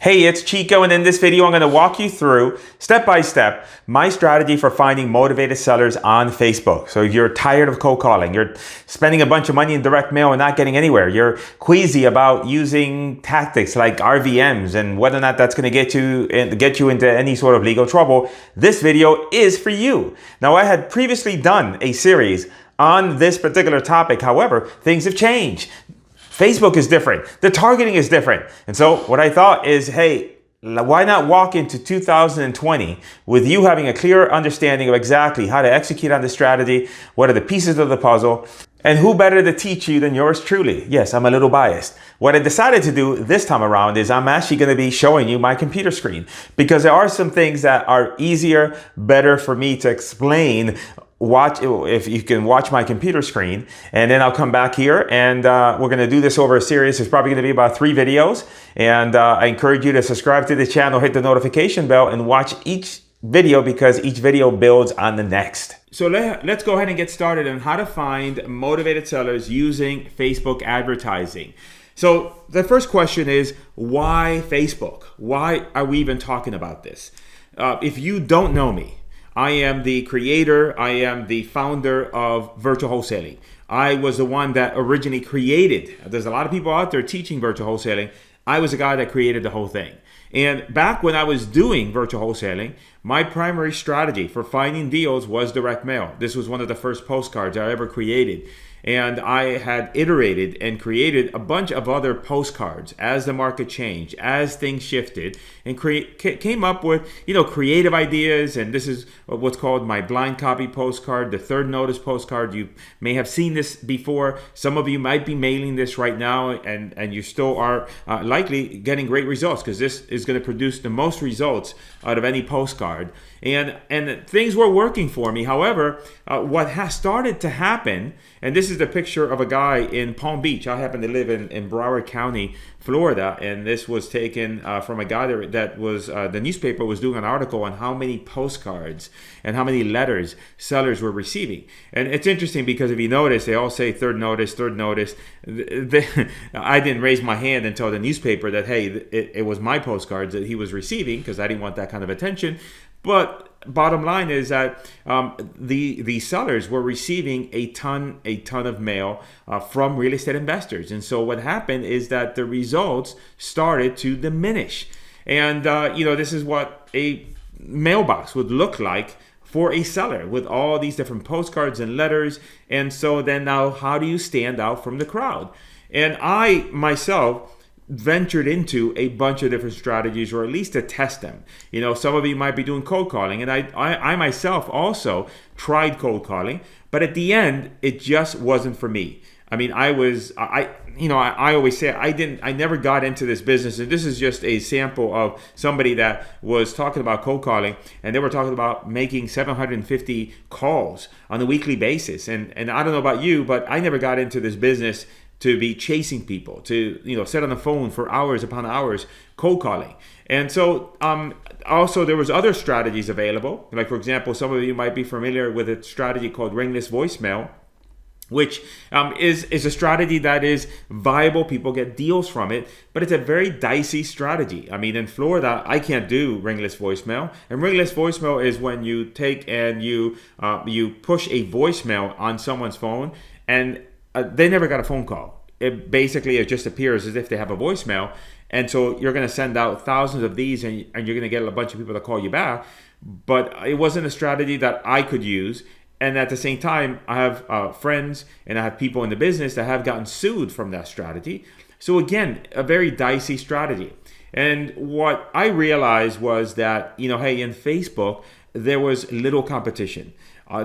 Hey, it's Chico, and in this video I'm going to walk you through step by step my strategy for finding motivated sellers on Facebook. So if you're tired of cold calling, you're spending a bunch of money in direct mail and not getting anywhere, you're queasy about using tactics like RVMs and whether or not that's going to get you into any sort of legal trouble, this video is for you. Now, I had previously done a series on this particular topic. However, things have changed. Facebook is different. The targeting is different. And so what I thought is, hey, why not walk into 2020 with you having a clear understanding of exactly how to execute on the strategy, what are the pieces of the puzzle, and who better to teach you than yours truly? Yes, I'm a little biased. What I decided to do this time around is I'm actually going to be showing you my computer screen because there are some things that are easier, better for me to explain. If you can watch my computer screen, and then I'll come back here and we're going to do this over a series. It's probably going to be about 3 videos, and I encourage you to subscribe to the channel, hit the notification bell, and watch each video because each video builds on the next. So let's go ahead and get started on how to find motivated sellers using Facebook advertising. So the first question is, why Facebook? Why are we even talking about this? If you don't know me, I am the creator, I am the founder of virtual wholesaling. I was the one that originally created, there's a lot of people out there teaching virtual wholesaling. I was the guy that created the whole thing. And back when I was doing virtual wholesaling, my primary strategy for finding deals was direct mail. This was one of the first postcards I ever created. And I had iterated and created a bunch of other postcards as the market changed, as things shifted, and came up with, creative ideas. And this is what's called my blind copy postcard, the third notice postcard. You may have seen this before. Some of you might be mailing this right now, and you still are likely getting great results because this is going to produce the most results out of any postcard. And things were working for me. However, what has started to happen, and this is the picture of a guy in Palm Beach. I happen to live in Broward County, Florida, and this was taken from a guy that was, the newspaper was doing an article on how many postcards and how many letters sellers were receiving. And it's interesting because if you notice, they all say third notice, third notice. I didn't raise my hand and tell the newspaper that, hey, it was my postcards that he was receiving because I didn't want that kind of attention. But bottom line is that the sellers were receiving a ton of mail from real estate investors. And so what happened is that the results started to diminish. And, this is what a mailbox would look like for a seller with all these different postcards and letters. And so then now, how do you stand out from the crowd? And I myself ventured into a bunch of different strategies, or at least to test them. Some of you might be doing cold calling, and I myself also tried cold calling, but at the end, it just wasn't for me. I mean, I always say I never got into this business, and this is just a sample of somebody that was talking about cold calling, and they were talking about making 750 calls on a weekly basis. And I don't know about you, but I never got into this business to be chasing people, to sit on the phone for hours upon hours cold calling. And so also there was other strategies available. Like, for example, some of you might be familiar with a strategy called ringless voicemail, which is a strategy that is viable. People get deals from it, but it's a very dicey strategy. I mean, in Florida, I can't do ringless voicemail. And ringless voicemail is when you take and you push a voicemail on someone's phone, and they never got a phone call. It just appears as if they have a voicemail. And so you're going to send out thousands of these, and you're going to get a bunch of people to call you back. But it wasn't a strategy that I could use. And at the same time, I have friends and I have people in the business that have gotten sued from that strategy. So again, a very dicey strategy. And what I realized was that, hey, in Facebook, there was little competition.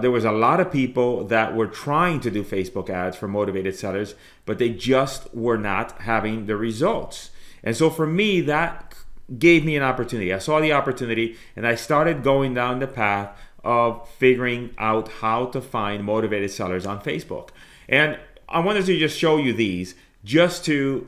There was a lot of people that were trying to do Facebook ads for motivated sellers, but they just were not having the results. And so for me, that gave me an opportunity. I saw the opportunity, and I started going down the path of figuring out how to find motivated sellers on Facebook. And I wanted to just show you these just to,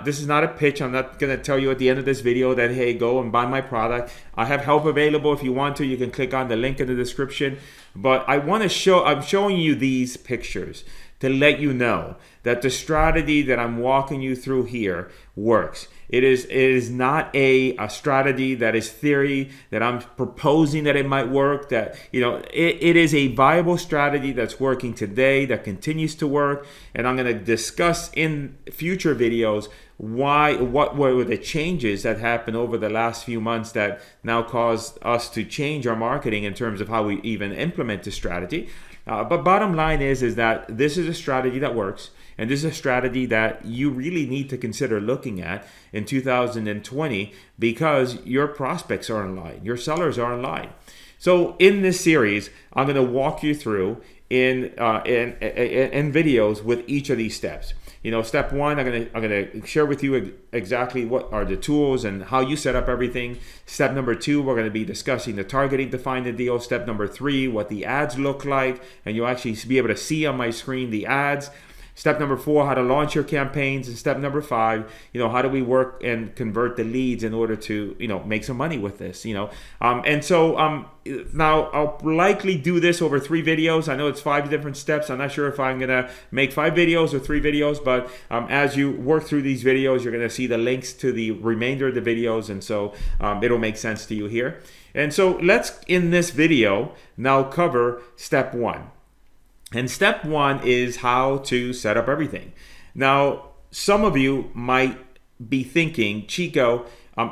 this is not a pitch. I'm not going to tell you at the end of this video that, hey, go and buy my product. I have help available. If you want to, you can click on the link in the description. But I'm showing you these pictures to let you know that the strategy that I'm walking you through here works. It is not a strategy that is theory that I'm proposing that it might work. That it is a viable strategy that's working today, that continues to work, and I'm going to discuss in future videos what were the changes that happened over the last few months that now caused us to change our marketing in terms of how we even implement the strategy. But bottom line is that this is a strategy that works, and this is a strategy that you really need to consider looking at in 2020 because your prospects are in line, your sellers are in line. So in this series, I'm going to walk you through in videos with each of these steps. Step one, I'm gonna share with you exactly what are the tools and how you set up everything. Step number two, we're going to be discussing the targeting to find the deal. Step number three, what the ads look like, and you'll actually be able to see on my screen the ads. Step number four, how to launch your campaigns. And step number five, how do we work and convert the leads in order to, make some money with this, now I'll likely do this over 3 videos. I know it's 5 different steps. I'm not sure if I'm going to make 5 videos or 3 videos, but as you work through these videos, you're going to see the links to the remainder of the videos. And so it'll make sense to you here. And so let's, in this video, now cover step one. And step one is how to set up everything. Now, some of you might be thinking, Chico,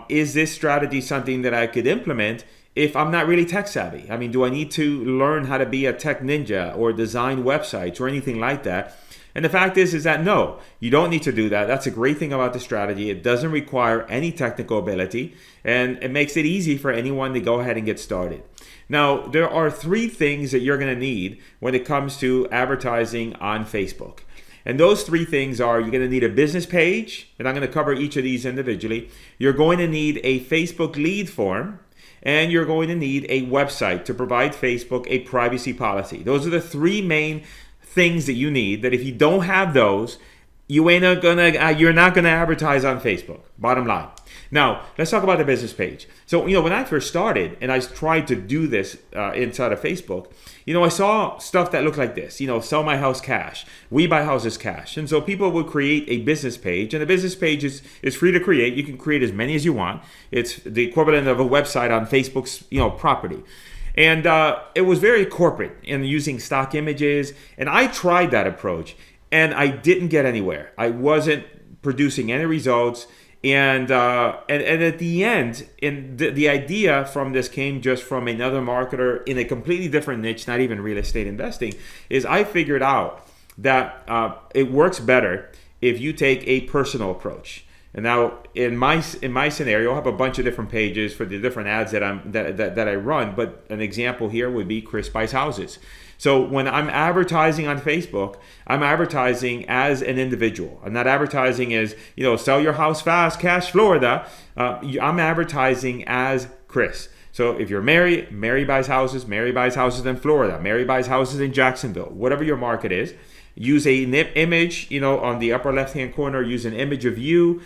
is this strategy something that I could implement if I'm not really tech savvy? I mean, do I need to learn how to be a tech ninja or design websites or anything like that? And the fact is that no, you don't need to do that. That's a great thing about the strategy. It doesn't require any technical ability, and it makes it easy for anyone to go ahead and get started. Now, there are 3 things that you're going to need when it comes to advertising on Facebook. And those 3 things are, you're going to need a business page, and I'm going to cover each of these individually. You're going to need a Facebook lead form, and you're going to need a website to provide Facebook a privacy policy. Those are the 3 main things that you need, that if you don't have those, you're not gonna advertise on Facebook, bottom line. Now, let's talk about the business page. So, when I first started and I tried to do this inside of Facebook, I saw stuff that looked like this, sell my house cash, we buy houses cash. And so people would create a business page, and the business page is free to create. You can create as many as you want. It's the equivalent of a website on Facebook's, property. And it was very corporate and using stock images. And I tried that approach and I didn't get anywhere. I wasn't producing any results. And at the end, the idea from this came just from another marketer in a completely different niche, not even real estate investing, is I figured out that it works better if you take a personal approach. And now in my scenario, I have a bunch of different pages for the different ads that I run. But an example here would be Cris buys houses. So when I'm advertising on Facebook, I'm advertising as an individual. I'm not advertising as, sell your house fast, cash Florida. I'm advertising as Cris. So if you're Mary, Mary buys houses in Florida, Mary buys houses in Jacksonville, whatever your market is. Use a image, on the upper left-hand corner, use an image of you,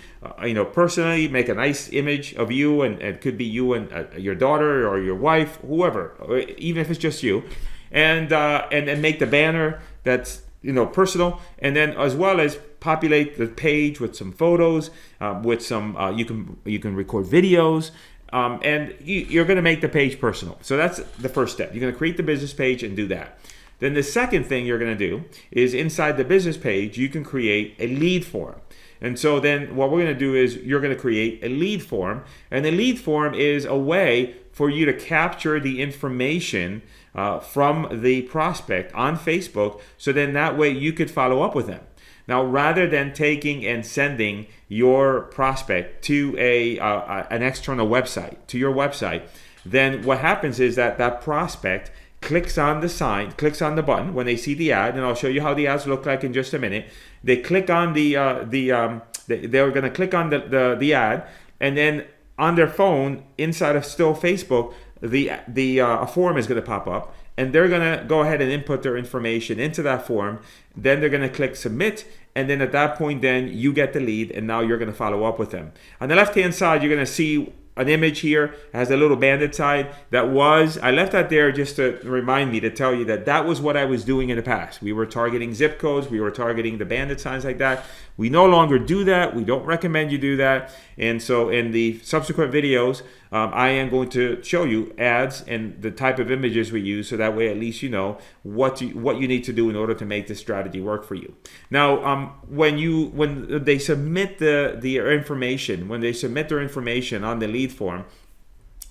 personally, make a nice image of you, and it could be you and your daughter or your wife, whoever, or even if it's just you, and then make the banner that's, personal, and then as well as populate the page with some photos, with some, you can record videos, and you're going to make the page personal. So that's the first step. You're going to create the business page and do that. Then the second thing you're going to do is inside the business page, you can create a lead form. And so then what we're going to do is you're going to create a lead form. And the lead form is a way for you to capture the information from the prospect on Facebook. So then that way you could follow up with them. Now, rather than taking and sending your prospect to an external website, to your website, then what happens is that prospect clicks on the button when they see the ad, and I'll show you how the ads look like in just a minute. They click on they're going to click on the ad, and then on their phone inside of still Facebook, a form is going to pop up, and they're going to go ahead and input their information into that form. Then they're going to click submit, and then at that point, then you get the lead, and now you're going to follow up with them. On the left-hand side, you're going to see an image here. It has a little banded side. I left that there just to remind me to tell you that was what I was doing in the past. We were targeting zip codes. We were targeting the banded signs like that. We no longer do that. We don't recommend you do that. And so in the subsequent videos, I am going to show you ads and the type of images we use, so that way at least you know what you need to do in order to make this strategy work for you. Now, when they submit their information on the lead form,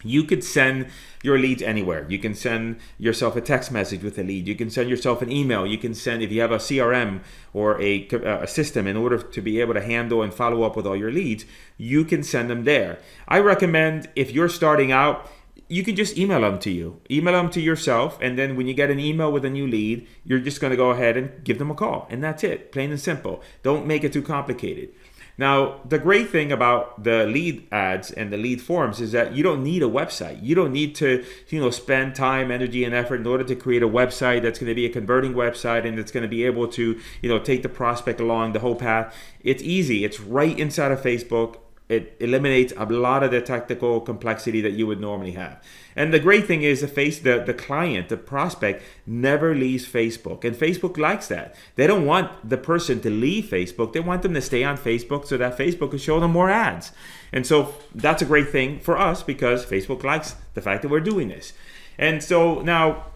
you could send your leads anywhere. You can send yourself a text message with a lead. You can send yourself an email. You can send, if you have a CRM or a system, in order to be able to handle and follow up with all your leads, you can send them there. I recommend, if you're starting out, you can just email them to you. Email them to yourself, and then when you get an email with a new lead, you're just going to go ahead and give them a call. And that's it, plain and simple. Don't make it too complicated. Now, the great thing about the lead ads and the lead forms is that you don't need a website. You don't need to, spend time, energy, and effort in order to create a website that's going to be a converting website and that's going to be able to, take the prospect along the whole path. It's easy. It's right inside of Facebook. It eliminates a lot of the technical complexity that you would normally have. And the great thing is the client, the prospect, never leaves Facebook. And Facebook likes that. They don't want the person to leave Facebook. They want them to stay on Facebook so that Facebook will show them more ads. And so that's a great thing for us, because Facebook likes the fact that we're doing this. And so now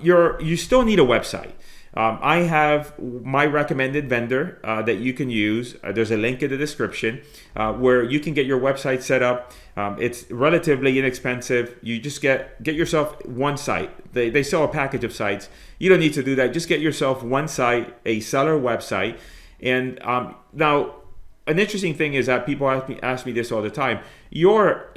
you still need a website. I have my recommended vendor that you can use. There's a link in the description where you can get your website set up. It's relatively inexpensive. You just get yourself one site. They sell a package of sites. You don't need to do that. Just get yourself one site, a seller website. And now, an interesting thing is that people ask me this all the time. Your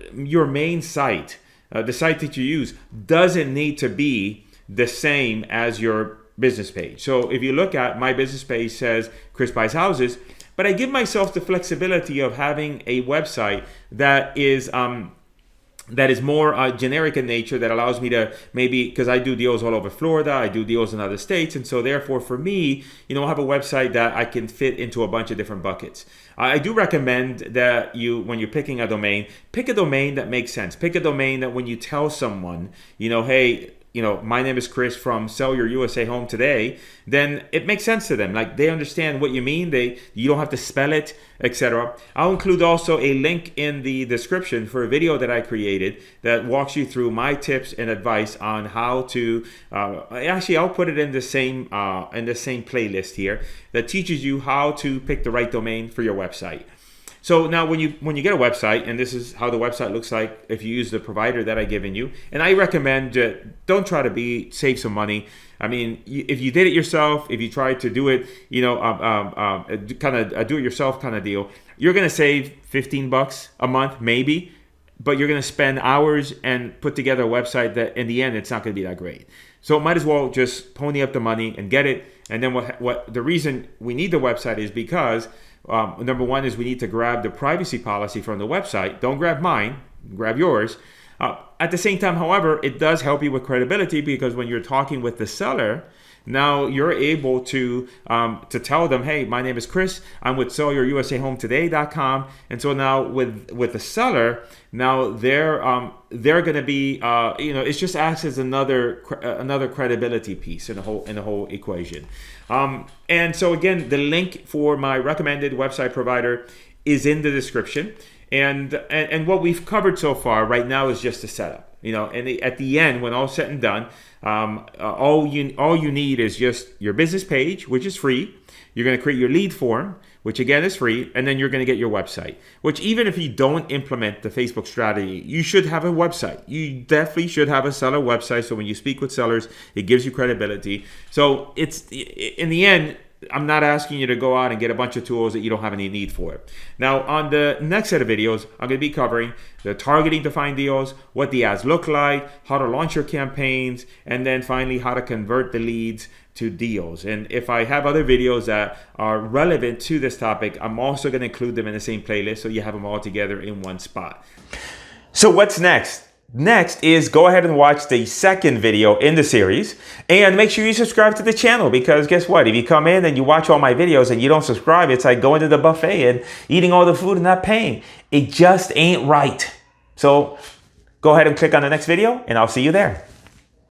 main site, the site that you use, doesn't need to be the same as your business page. So if you look at my business page, says Cris Buys Houses, but I give myself the flexibility of having a website that is more generic in nature, that allows me to, maybe because I do deals all over Florida, I do deals in other states, and so therefore for me, I have a website that I can fit into a bunch of different buckets. I do recommend that when you're picking a domain, pick a domain that makes sense. Pick a domain that when you tell someone, hey, my name is Cris from Sell Your USA Home Today, then it makes sense to them. Like, they understand what you mean. You don't have to spell it, etc. I'll include also a link in the description for a video that I created that walks you through my tips and advice on how to. Actually, I'll put it in the same playlist here that teaches you how to pick the right domain for your website. So now when you get a website, and this is how the website looks like if you use the provider that I've given you, and I recommend don't try to save some money. I mean, if you did it yourself, if you tried to do it, kind of a do-it-yourself kind of deal, you're going to save $15 a month, maybe, but you're going to spend hours and put together a website that in the end, it's not going to be that great. So might as well just pony up the money and get it. And then what the reason we need the website is because number one is we need to grab the privacy policy from the website. Don't grab mine, grab yours. At the same time, however, it does help you with credibility, because when you're talking with the seller, now you're able to tell them, hey, my name is Cris. I'm with SellYourUSAHomeToday.com. And so now with the seller, now they're going to be, it just acts as another credibility piece in the whole equation. And so again, the link for my recommended website provider is in the description. And what we've covered so far right now is just a setup, and at the end, when all's said and done, all you need is just your business page, which is free. You're going to create your lead form, which again is free, and then you're going to get your website, which even if you don't implement the Facebook strategy, you should have a website. You definitely should have a seller website, so when you speak with sellers, it gives you credibility. So it's, in the end, I'm not asking you to go out and get a bunch of tools that you don't have any need for. Now, on the next set of videos, I'm going to be covering the targeting to find deals, what the ads look like, how to launch your campaigns, and then finally how to convert the leads to deals. And if I have other videos that are relevant to this topic, I'm also going to include them in the same playlist so you have them all together in one spot. So what's next? Next is go ahead and watch the second video in the series, and make sure you subscribe to the channel, because guess what? If you come in and you watch all my videos and you don't subscribe, it's like going to the buffet and eating all the food and not paying. It just ain't right. So go ahead and click on the next video and I'll see you there.